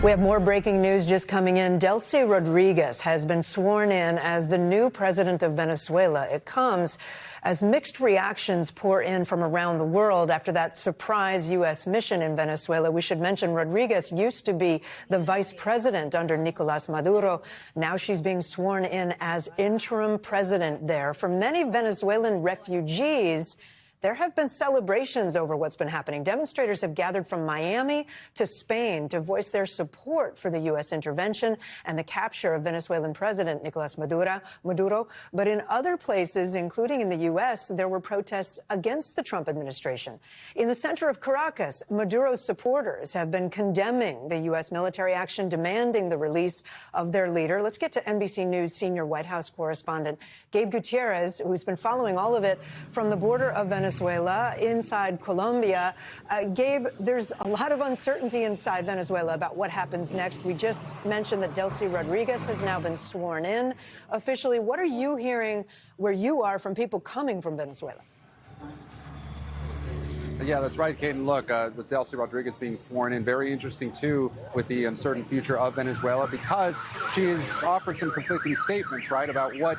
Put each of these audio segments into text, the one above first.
We have more breaking news just coming in. Delcy Rodriguez has been sworn in as the new president of Venezuela. It comes as mixed reactions pour in from around the world after that surprise U.S. mission in Venezuela. We should mention Rodriguez used to be the vice president under Nicolás Maduro. Now she's being sworn in as interim president there. For many Venezuelan refugees, there have been celebrations over what's been happening. Demonstrators have gathered from Miami to Spain to voice their support for the U.S. intervention and the capture of Venezuelan President Nicolás Maduro. But in other places, including in the U.S., there were protests against the Trump administration. In the center of Caracas, Maduro's supporters have been condemning the U.S. military action, demanding the release of their leader. Let's get to NBC News senior White House correspondent Gabe Gutierrez, who's been following all of it from the border of Venezuela inside Colombia. Gabe, there's a lot of uncertainty inside Venezuela about what happens next. We just mentioned that Delcy Rodriguez has now been sworn in officially. What are you hearing where you are from people coming from Venezuela? Yeah, that's right, Kate. And look, with Delcy Rodriguez being sworn in, very interesting, too, with the uncertain future of Venezuela, because she has offered some conflicting statements, right, about what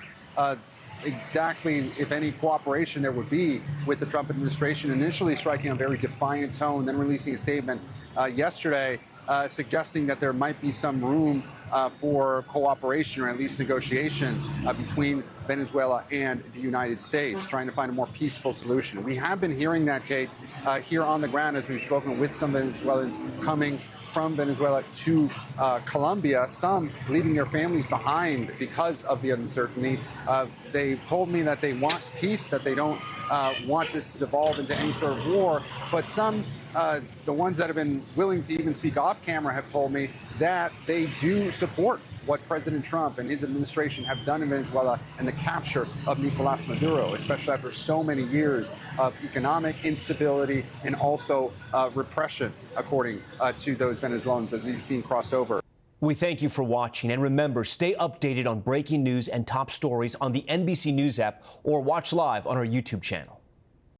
exactly, if any, cooperation there would be with the Trump administration, initially striking a very defiant tone, then releasing a statement yesterday suggesting that there might be some room for cooperation or at least negotiation between Venezuela and the United States, trying to find a more peaceful solution. We have been hearing that, Kate, here on the ground as we've spoken with some Venezuelans coming from Venezuela to Colombia, some leaving their families behind because of the uncertainty. They've told me that they want peace, that they don't want this to devolve into any sort of war. But some, the ones that have been willing to even speak off camera, have told me that they do support what President Trump and his administration have done in Venezuela and the capture of Nicolás Maduro, especially after so many years of economic instability and also repression, according to those Venezuelans that we've seen cross over. We thank you for watching, and remember, stay updated on breaking news and top stories on the NBC News app or watch live on our YouTube channel.